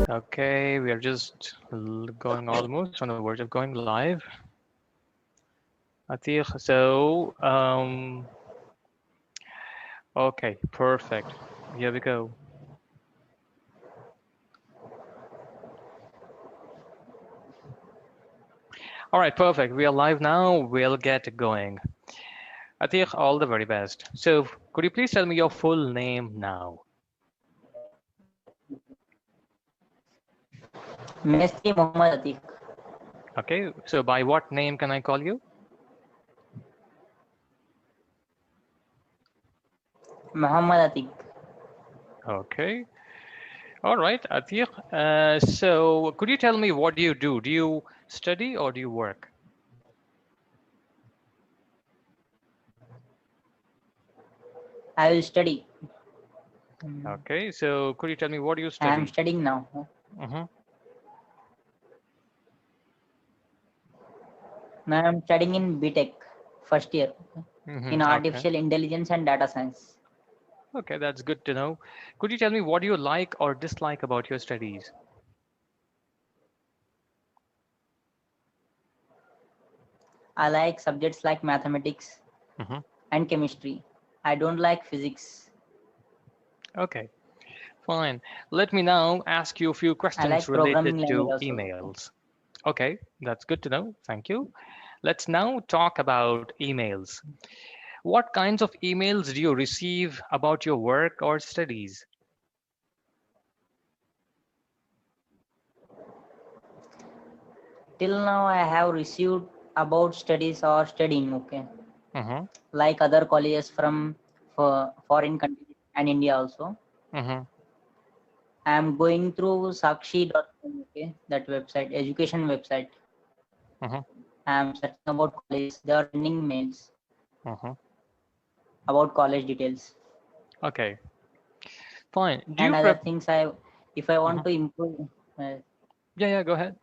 Okay, we are just going almost on the verge of going live. Ateeq, so okay, perfect. Here we go. All right, perfect. We are live now. We'll get going. Ateeq, all the very best. So, could you please tell me your full name now? Mestri Muhammad Ateeq. Okay, so by what name can I call you? Muhammad Ateeq. Okay. All right, Ateeq. So, could you tell me what do you do? Do you study or do you work? I will study. Okay, so could you tell me what do you I am study? studying now. Mm-hmm. Now I am studying in BTech, first year, in Okay. Artificial Intelligence and Data Science. Okay, that's good to know. Could you tell me what do you like or dislike about your studies? I like subjects like mathematics Mm-hmm. and chemistry. I don't like physics. Okay, fine. Let me now ask you a few I questions like programming related language to also. emails. Okay, that's good to know. Thank you. Let's now talk about emails. What kinds of emails do you receive about your work or studies? Till now, I have received about studies or studying. Okay, Mm-hmm. like other colleges from foreign countries and India also. Mm-hmm. I am going through Sakshi.com. Okay, that website, education website. Mm-hmm. I am searching about colleges. They are sending mails Mm-hmm. about college details Okay, fine. Do and you other prep? things. If I want Mhm. to improve, Yeah, yeah, go ahead.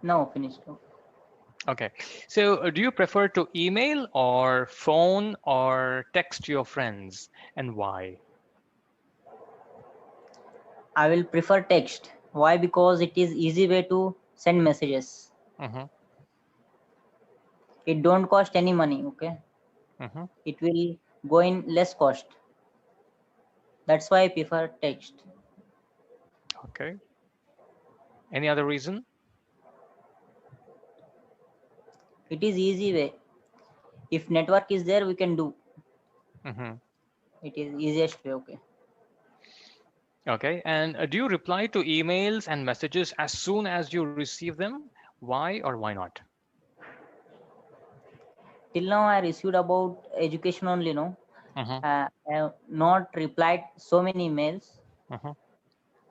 no, finished. Okay. So, do you prefer to email or phone or text your friends and why? I will prefer text. Why? Because it is easy way to send messages. Mm-hmm. It don't cost any money. Okay, Mm-hmm. it will go in less cost. That's why I prefer text. Okay. Any other reason? It is easy way. If network is there, we can do. Mm-hmm. It is easiest way. Okay. Okay. And do you reply to emails and messages as soon as you receive them? Why or why not? Till now, I received about education only. No, Mm-hmm. I have not replied so many emails. Mm-hmm.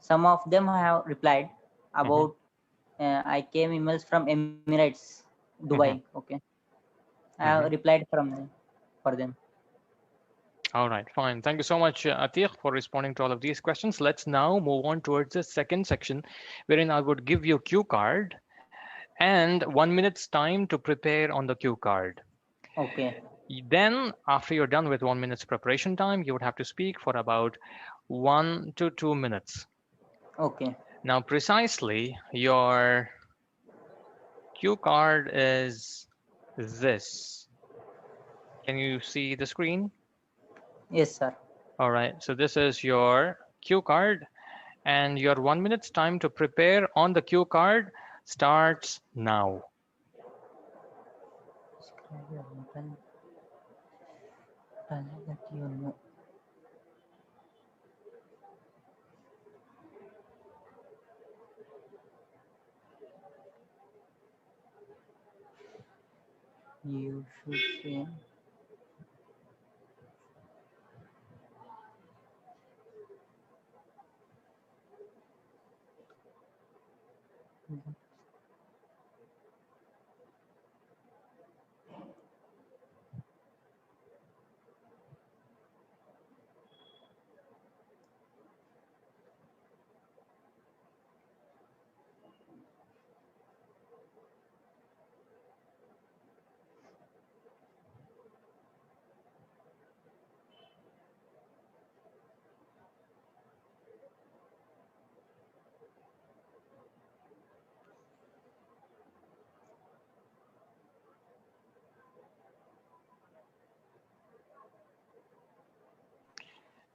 Some of them I have replied Mm-hmm. about. I came emails from Emirates, Dubai. Mm-hmm. Okay, I have Mm-hmm. replied from them for them. All right, fine. Thank you so much, Ateeq, for responding to all of these questions. Let's now move on towards the second section, wherein I would give you a cue card and 1 minute's time to prepare on the cue card. Okay, Then, after you're done with 1 minute's preparation time, you would have to speak for about 1 to 2 minutes. okay. Now, precisely, your cue card is this. Can you see the screen? Yes, sir. All right, so this is your cue card, and your 1 minute's time to prepare on the cue card starts now. That you know. You should say.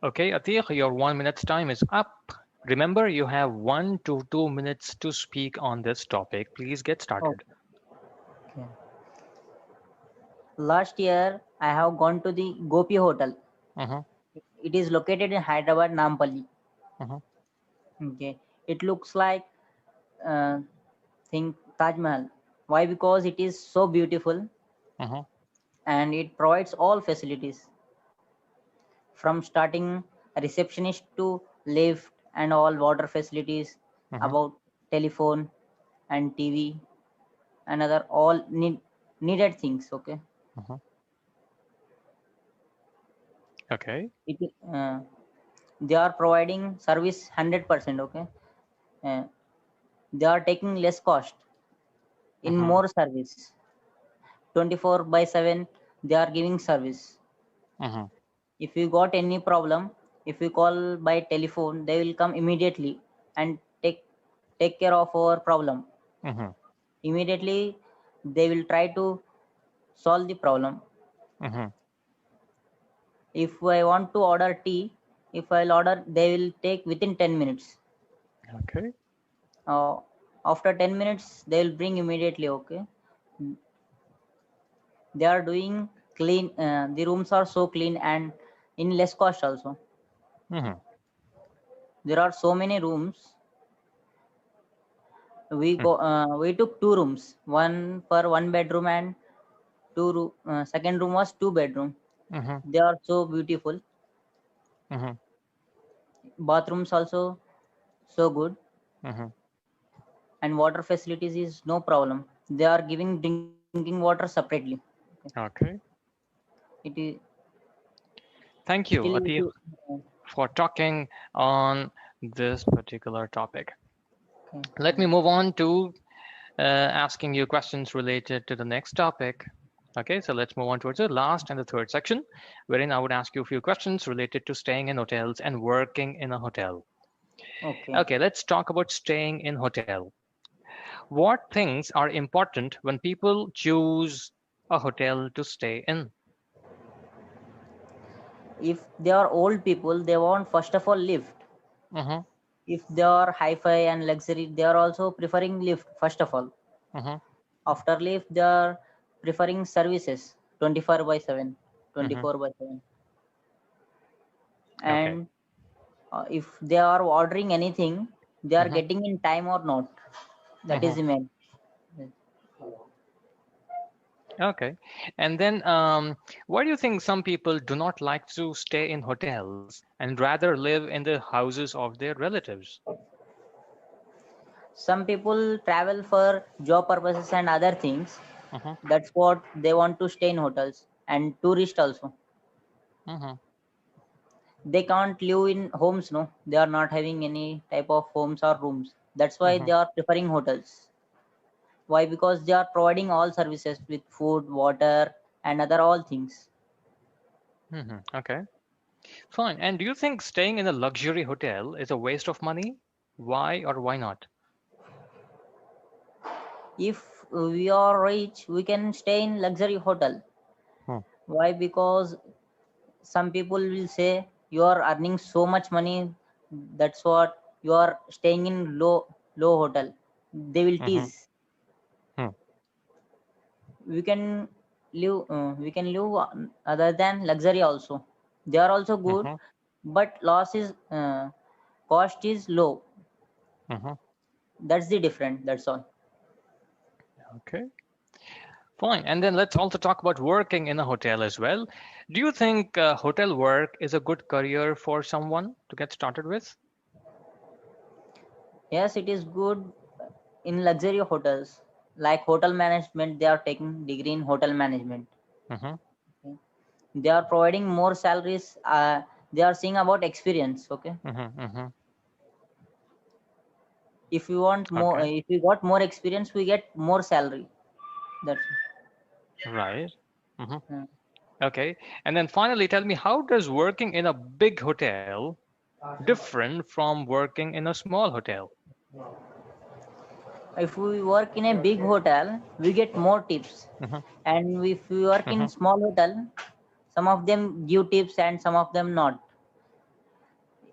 Okay, Ateeq, your 1 minute's time is up. Remember, you have 1 to 2 minutes to speak on this topic. Please get started. Okay. Last year, I have gone to the Gopi Hotel. Uh-huh, It is located in Hyderabad, Nampally. uh-huh, Okay. It looks like uh, think Taj Mahal. Why? Because it is so beautiful uh-huh, and it provides all facilities from starting a receptionist to lift and all water facilities, uh-huh, about telephone and TV and other all needed things. Okay. uh-huh. Okay. It, uh, they are providing service 100%. Okay. Uh, they are taking less cost in Uh-huh, more service 24/7 they are giving service. uh-huh, If you got any problem, if you call by telephone, they will come immediately and take care of our problem. uh-huh, Immediately they will try to solve the problem. uh-huh. If I want to order tea, if I'll order, they will take within 10 minutes. Okay. uh, After 10 minutes they will bring immediately. Okay. They are doing clean, the rooms are so clean and in less cost also. Uh-huh, There are so many rooms. We took two rooms, one for one bedroom and second room was two bedroom. uh-huh, They are so beautiful. uh-huh, Bathrooms also so good, uh-huh. and water facilities is no problem. They are giving drinking water separately. Okay. It is Thank you, still it Ateeq, is, for talking on this particular topic. okay. Let me move on to asking you questions related to the next topic. Okay, so let's move on towards the last and the third section, wherein I would ask you a few questions related to staying in hotels and working in a hotel. Okay. Okay, let's talk about staying in hotel. What things are important when people choose a hotel to stay in? If they are old people, they want first of all lift. Uh-huh, If they are hi-fi and luxury, they are also preferring lift first of all. uh-huh, After lift, they are preferring services 24 by 7, uh-huh. 24 by 7. Okay. And if they are ordering anything, they are Uh-huh, getting in time or not. That is uh-huh. the main. Okay. And then, why do you think some people do not like to stay in hotels and rather live in the houses of their relatives? Some people travel for job purposes and other things. Uh-huh, That's what they want to stay in hotels, and tourist also. uh-huh, They can't live in homes, no. They are not having any type of homes or rooms. That's why uh-huh, they are preferring hotels. Why? Because they are providing all services with food, water, and other all things. uh-huh. Okay. Fine. And do you think staying in a luxury hotel is a waste of money? Why or why not? If we are rich, we can stay in luxury hotel. Hmm. Why? Because some people will say you are earning so much money. That's what you are staying in low hotel. They will Uh-huh, tease. hmm, We can live other than luxury also. They are also good, uh-huh, but cost is low. uh-huh. That's the difference. That's all. Okay. Fine. And then let's also talk about working in a hotel as well. Do you think hotel work is a good career for someone to get started with? Yes, it is good in luxury hotels. Like hotel management, they are taking degree in hotel management. Uh-huh, Okay. They are providing more salaries. They are seeing about experience. Okay. uh-huh, uh-huh. If you want more, Okay. if you got more experience, we get more salary. That's Right. Uh-huh. uh, Okay. And then finally, tell me, how does working in a big hotel different from working in a small hotel? if we work in a big hotel, we get more tips, Uh-huh, and if we work in uh-huh, small hotel, some of them give tips and some of them not.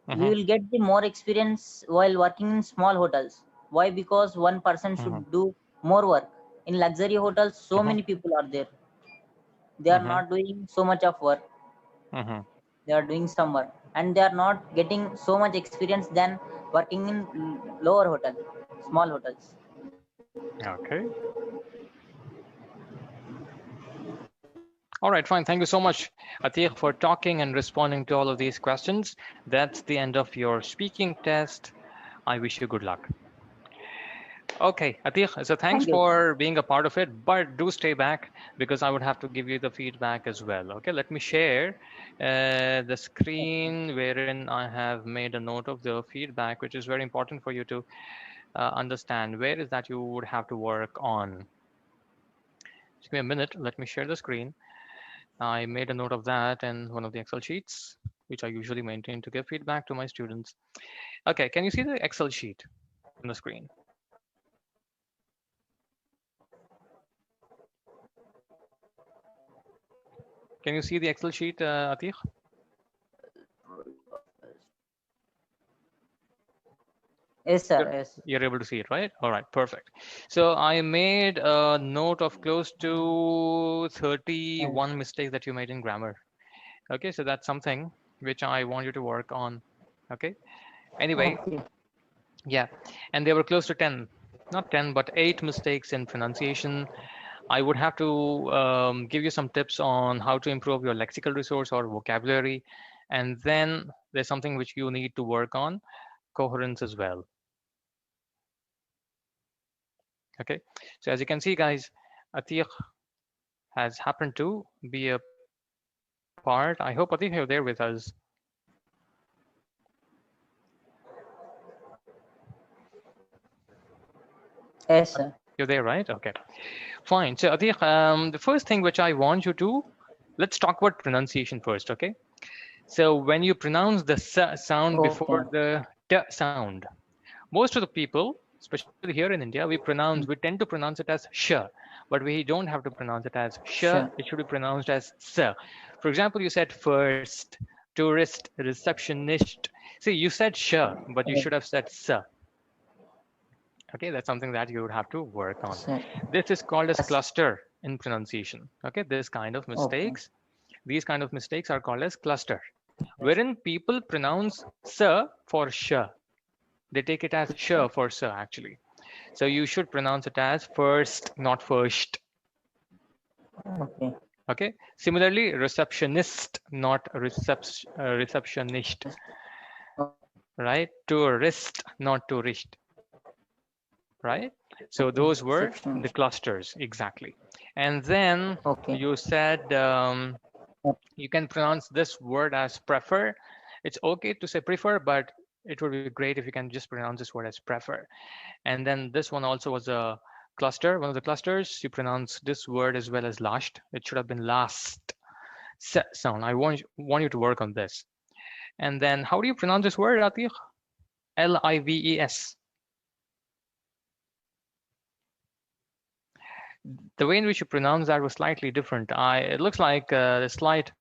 We will get the more experience while working in small hotels. Why? Because one person should do more work. In luxury hotels, so many people are there. They are not doing so much of work. They are doing some work, and they are not getting so much experience than working in lower hotel, small hotels. Okay. All right, fine. Thank you so much, Ateeq, for talking and responding to all of these questions. That's the end of your speaking test. I wish you good luck. Okay, Ateeq, so thanks Thank you. for being a part of it, but do stay back because I would have to give you the feedback as well. Okay, let me share the screen wherein I have made a note of the feedback, which is very important for you to understand. Where is that you would have to work on? Just give me a minute. Let me share the screen. I made a note of that in one of the Excel sheets, which I usually maintain to give feedback to my students. Okay, can you see the Excel sheet on the screen? Can you see the Excel sheet, Ateeq? Yes, sir. Yes. You're able to see it, right? All right, perfect. So I made a note of close to 31 mistakes that you made in grammar. Okay, so that's something which I want you to work on. Okay. Anyway, Okay. yeah, and there were close to 10, not 10, but 8 mistakes in pronunciation. I would have to give you some tips on how to improve your lexical resource or vocabulary. And then there's something which you need to work on, coherence as well. Okay, so as you can see, guys, Ateeq has happened to be a part. I hope Ateeq, you're there with us. Yes, sir. You're there, right? Okay, fine. So Ateeq, the first thing which I want you to, let's talk about pronunciation first, okay? So when you pronounce the s sound Okay. before the t sound, most of the people, especially here in India, we tend to pronounce it as sh, but we don't have to pronounce it as sh. Sure. It should be pronounced as s. For example, you said first, tourist, receptionist. See, you said sh, but you should have said s. Okay, that's something that you would have to work on. Sure. This is called as Yes. cluster in pronunciation. Okay, this kind of Okay. mistakes, these kind of mistakes are called as cluster, wherein people pronounce s for sh. They take it as sh for s actually. So you should pronounce it as first, not first. Okay. Okay. Similarly, receptionist, not receptionist. Right? Tourist, not tourist. Right? So Okay. those were Section. the clusters exactly. And then Okay. you said you can pronounce this word as prefer. It's okay to say prefer, but it would be great if you can just pronounce this word as prefer. And then this one also was a cluster, one of the clusters. You pronounce this word as well as last. It should have been last sound. I want you to work on this. And then how do you pronounce this word, Atiq? Lives. The way in which you pronounce that was slightly different. It looks like a slight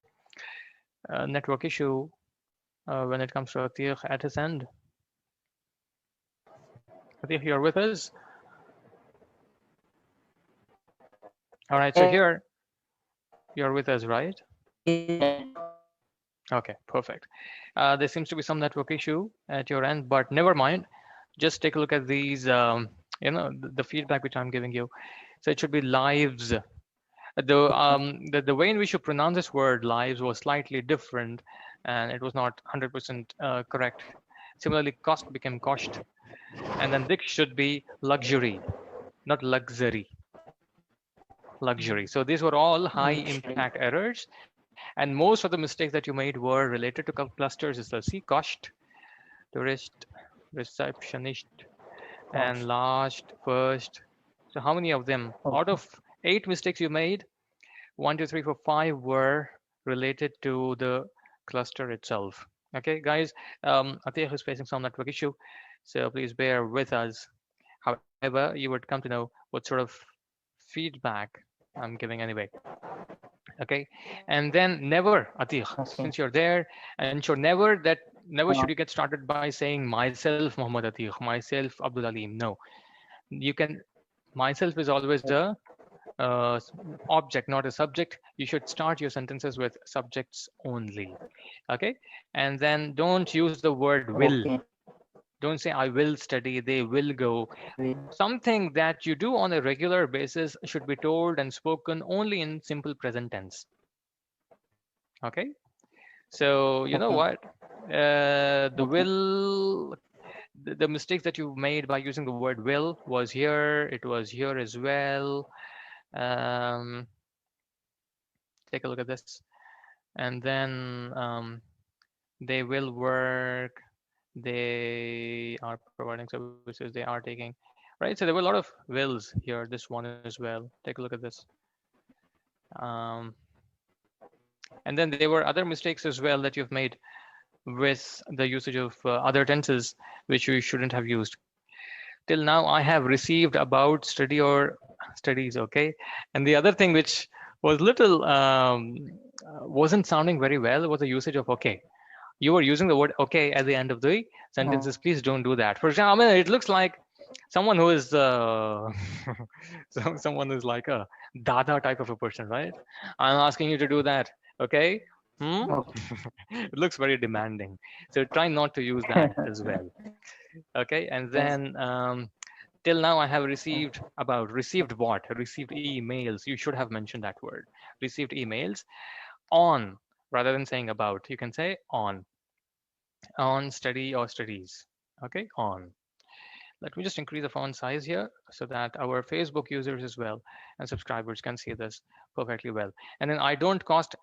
network issue when it comes to Atiq at his end. Atiq, you're with us? All right, so here you're with us, right? Okay, perfect. There seems to be some network issue at your end, but never mind. Just take a look at these, the feedback which I'm giving you. So it should be lives. The way in which you pronounce this word lives was slightly different, and it was not 100% correct. Similarly, cost became cost, and then this should be luxury, not luxury. Luxury. So these were all high impact errors, and most of the mistakes that you made were related to clusters. Is the C cost, tourist, receptionist, and last, first. So how many of them? Out Okay. of 8 mistakes you made, 1, 2, 3, 4, 5 were related to the cluster itself. Okay, guys, Ateeq is facing some network issue, so please bear with us. However, you would come to know what sort of feedback I'm giving anyway. Okay, and then never, Atiq, Okay. since you're there, ensure never that never should you get started by saying myself Muhammad Atiq, myself Abdul Aleem. No, you can. Myself is always the object, not a subject. You should start your sentences with subjects only. Okay, and then don't use the word will. Okay. Don't say I will study, they will go. Something that you do on a regular basis should be told and spoken only in simple present tense. Okay, so you know Okay. what? The Okay. will, the mistakes that you made by using the word will was here, it was here as well. Um, Take a look at this. And then they will work, they are providing services, they are taking, right? So there were a lot of wills here, this one as well. Take a look at this. Um, and then there were other mistakes as well that you've made with the usage of other tenses, which you shouldn't have used. Till now, I have received about study or studies, okay? And the other thing which was little wasn't sounding very well was the usage of okay. You were using the word okay at the end of the sentences. Please don't do that. For example, I mean, it looks like someone who is someone who's like a dada type of a person, right? I'm asking you to do that, okay? Hmm? Okay. It looks very demanding. So try not to use that as well. Okay, and Yes. then till now I have received about received what? Received emails. You should have mentioned that word. Received emails on rather than saying about. You can say on study or studies. Okay, on. Let me just increase the font size here so that our Facebook users as well and subscribers can see this perfectly well. And then I don't cost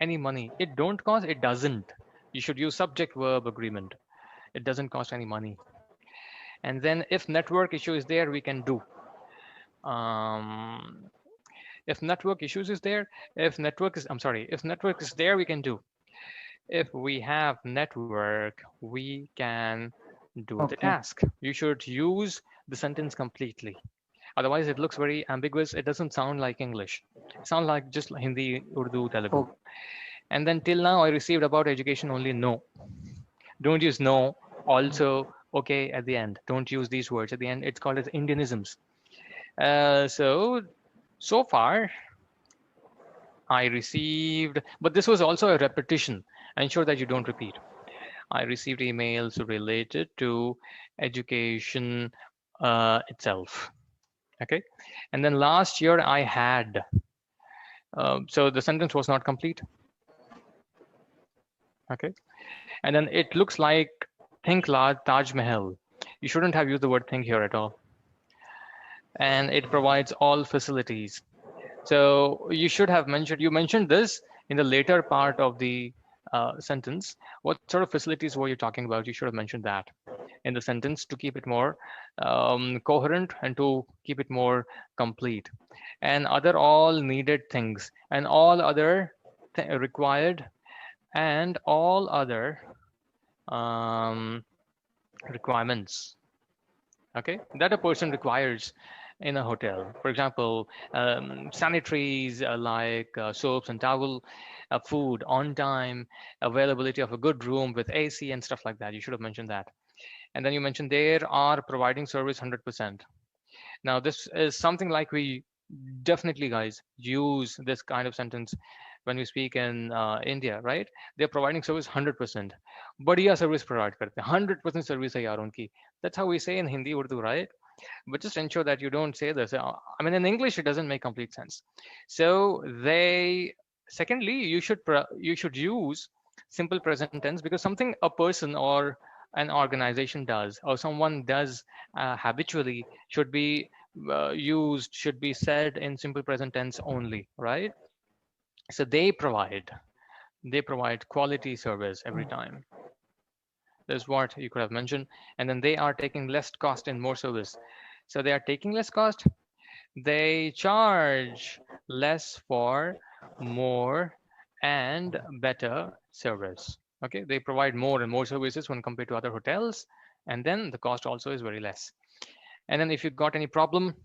any money. It don't cost, it doesn't. You should use subject verb agreement. It doesn't cost any money. And then if network issue is there, we can do. Um, if network issues is there, if network is, I'm sorry, if network is there, we can do. If we have network, we can do the Okay. task. You should use the sentence completely. Otherwise, it looks very ambiguous. It doesn't sound like English. It sounds like just Hindi, Urdu, Telugu. Okay. And then till now, I received about education only no. Don't use no, also, okay at the end. Don't use these words at the end. It's called as Indianisms. So far, I received, but this was also a repetition. Ensure that you don't repeat. I received emails related to education itself. Okay. And then last year I had, so the sentence was not complete. Okay. And then it looks like think large Taj Mahal. You shouldn't have used the word think here at all. And it provides all facilities. So you should have mentioned, you mentioned this in the later part of the sentence. What sort of facilities were you talking about? You should have mentioned that in the sentence to keep it more coherent and to keep it more complete. And other all needed things and all other required and all other um, requirements, okay, that a person requires in a hotel. For example, sanitaries like soaps and towel, food on time, availability of a good room with AC and stuff like that. You should have mentioned that. And then you mentioned there are providing service 100%. Now, this is something like we definitely, guys, use this kind of sentence when we speak in India, right? They're providing service 100%. बढ़िया service provide करते हैं, 100% service है यार उनकी. That's how we say in Hindi, Urdu, right? But just ensure that you don't say this. I mean, in English, it doesn't make complete sense. So they, secondly, you should use simple present tense because something a person or an organization does or someone does habitually should be used, should be said in simple present tense only, right? So they provide quality service every time. That's what you could have mentioned. And then they are taking less cost and more service. So they are taking less cost. They charge less for more and better service. Okay, they provide more and more services when compared to other hotels. And then the cost also is very less. And then if you got any problem,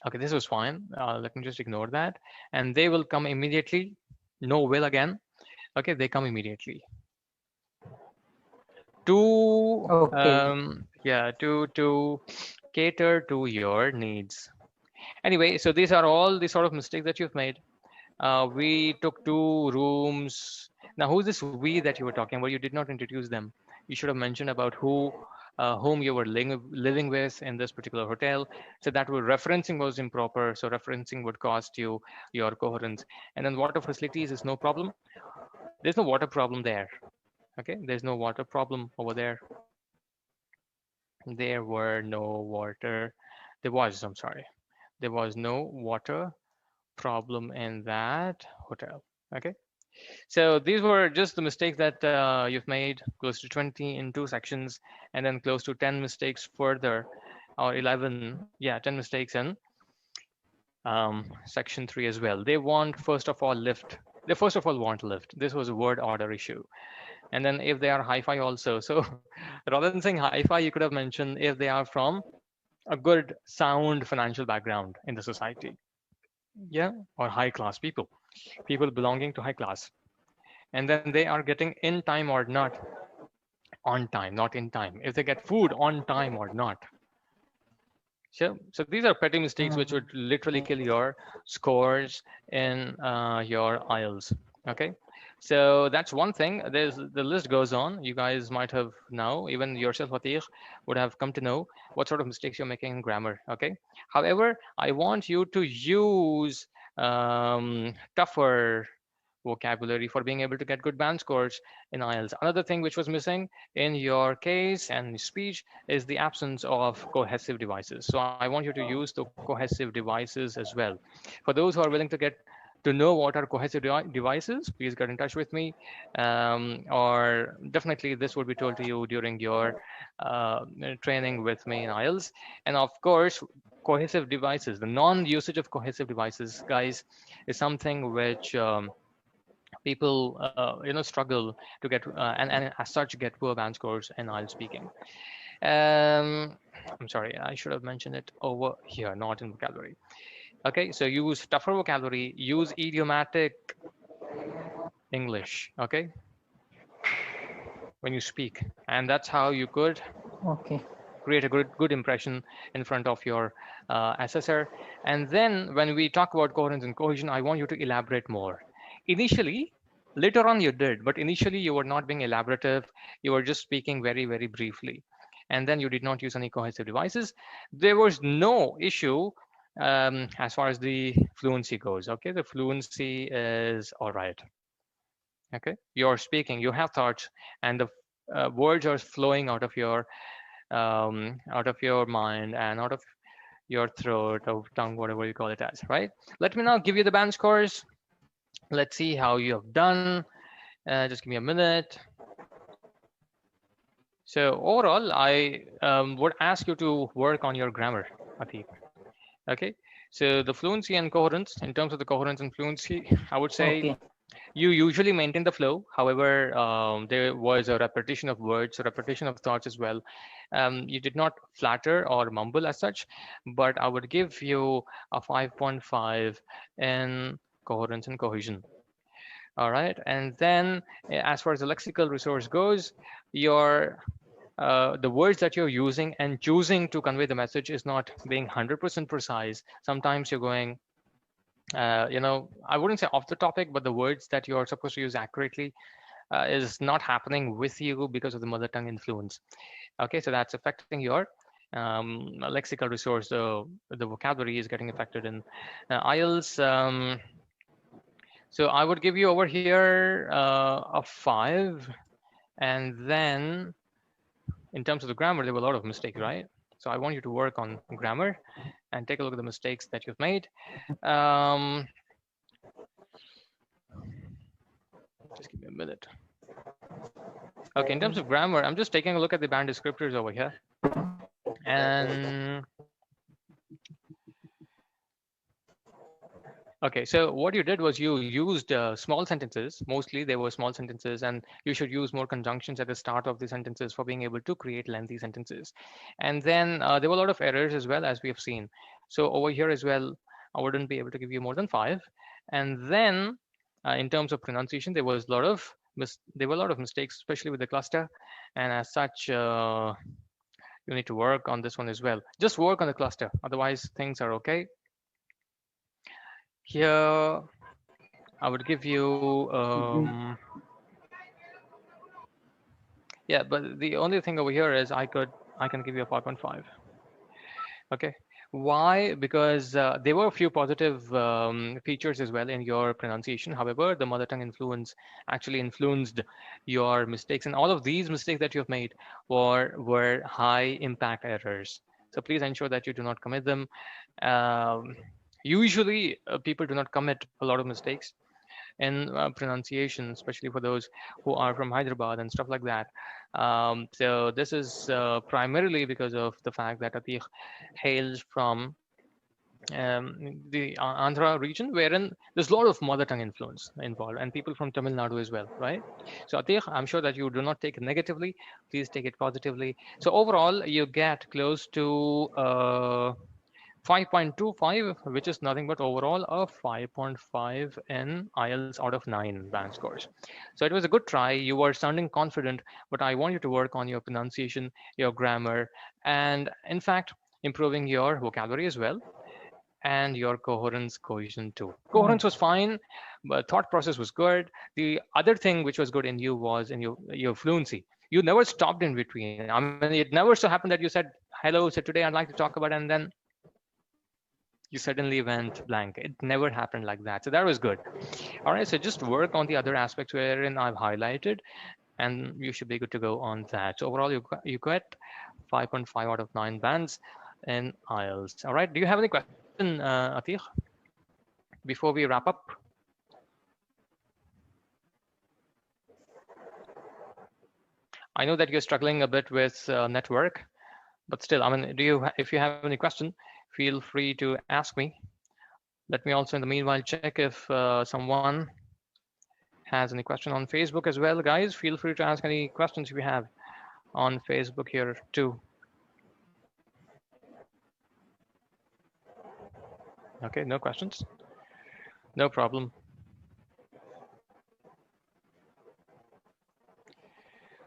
okay, this was fine. Let me just ignore that. And they will come immediately. No will again. Okay, they come immediately. to Okay. yeah, to cater to your needs. Anyway, so these are all the sort of mistakes that you've made. We took 2 rooms. Now, who's this we that you were talking about? You did not introduce them. You should have mentioned about whom you were living with in this particular hotel. So that would referencing was improper. So referencing would cost you your coherence. And then water facilities is no problem. There's no water problem there. Okay, there's no water problem over there. There were no water. There was, I'm sorry. There was no water problem in that hotel. Okay. So these were just the mistakes that you've made, close to 20 in 2 sections, and then close to 10 mistakes further, or 11, yeah, 10 mistakes in section 3 as well. They want, first of all, lift. They first of all want lift. This was a word order issue. And then if they are hi-fi also. So rather than saying hi-fi, you could have mentioned if they are from a good, sound financial background in the society. Yeah, or high class people, people belonging to high class. And then they are getting in time or not, on time, not in time, if they get food on time or not. So these are petty mistakes which would literally kill your scores in your IELTS. Okay, so that's one thing. There's the list goes on. You guys might have now, even yourself, Ateeq, would have come to know what sort of mistakes you're making in grammar. Okay, however, I want you to use tougher vocabulary for being able to get good band scores in IELTS. Another thing which was missing in your case and speech is the absence of cohesive devices. So I want you to use the cohesive devices as well. For those who are willing to get to know what are cohesive devices, please get in touch with me. Or definitely this will be told to you during your training with me in IELTS. And of course, cohesive devices, the non-usage of cohesive devices, guys, is something which people struggle to get and as such get poor band scores in IELTS speaking. I'm sorry, I should have mentioned it over here, not in vocabulary. Okay, so use tougher vocabulary, use idiomatic English, okay, when you speak, and that's how you could Okay. create a good impression in front of your assessor. And then when we talk about coherence and cohesion, I want you to elaborate more. Initially, later on you did, but initially you were not being elaborative. You were just speaking very briefly. And then you did not use any cohesive devices. There was no issue as far as the fluency goes. Okay, the fluency is all right. Okay, you're speaking, you have thoughts, and the words are flowing out of your mind and out of your throat or tongue, whatever you call it as, right? Let me now give you the band scores. Let's see how you have done. Just give me a minute. So overall, I would ask you to work on your grammar, Ateeq. Okay. So the fluency and coherence, in terms of the coherence and fluency, I would say Okay. you usually maintain the flow. However, there was a repetition of words, a repetition of thoughts as well. You did not flatter or mumble as such, but I would give you a 5.5 in coherence and cohesion. All right. And then as far as the lexical resource goes, your the words that you're using and choosing to convey the message is not being 100% precise. Sometimes you're going I wouldn't say off the topic, but the words that you're supposed to use accurately is not happening with you because of the mother tongue influence. Okay, so that's affecting your lexical resource. The vocabulary is getting affected in IELTS. So I would give you over here a 5. And then in terms of the grammar, there were a lot of mistakes, right? So I want you to work on grammar and take a look at the mistakes that you've made. Um, just give me a minute. Okay, in terms of grammar, I'm just taking a look at the band descriptors over here. And okay, so what you did was you used small sentences. Mostly they were small sentences, and you should use more conjunctions at the start of the sentences for being able to create lengthy sentences. And then there were a lot of errors as well, as we have seen. So over here as well, I wouldn't be able to give you more than 5. And then in terms of pronunciation, there was a lot of there were a lot of mistakes, especially with the cluster, and as such, you need to work on this one as well. Just work on the cluster, otherwise things are okay. Here, I would give you, yeah, but the only thing over here is I can give you a 5.5. Okay. Why? Because there were a few positive features as well in your pronunciation. However, the mother tongue influence actually influenced your mistakes, and all of these mistakes that you've made were high impact errors. So please ensure that you do not commit them. Um, Usually, people do not commit a lot of mistakes in pronunciation, especially for those who are from Hyderabad and stuff like that. So this is primarily because of the fact that Ateeq hails from the Andhra region, wherein there's a lot of mother tongue influence involved, and people from Tamil Nadu as well, right? So Ateeq, I'm sure that you do not take it negatively. Please take it positively. So overall, you get close to 5.25, which is nothing but overall a 5.5 in IELTS out of 9 band scores. So it was a good try. You were sounding confident, but I want you to work on your pronunciation, your grammar, and in fact, improving your vocabulary as well, and your coherence cohesion too. Coherence was fine, but thought process was good. The other thing which was good in you was in your fluency. You never stopped in between. I mean, it never so happened that you said, hello, so today I'd like to talk about, and then you suddenly went blank. It never happened like that. So that was good. All right, so just work on the other aspects wherein I've highlighted, and you should be good to go on that. So overall, you get 5.5 out of 9 bands in IELTS. All right, do you have any question, Ateeq, before we wrap up? I know that you're struggling a bit with network, but still, I mean, if you have any question, feel free to ask me. Let me also, in the meanwhile, check if someone has any question on Facebook as well. Guys, feel free to ask any questions if you have on Facebook here too. Okay, no questions. No problem.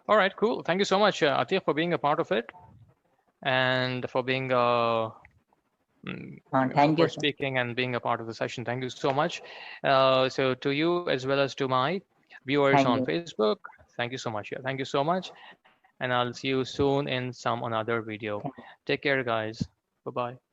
All right, cool. Thank you so much, Ateeq, for being a part of it and for being Thank you, for sir. speaking and being a part of the session. Thank you so much. So to you as well as to my viewers Thank on you. Facebook, thank you so much. Yeah, thank you so much. And I'll see you soon in some another video. Take care, guys. Bye-bye.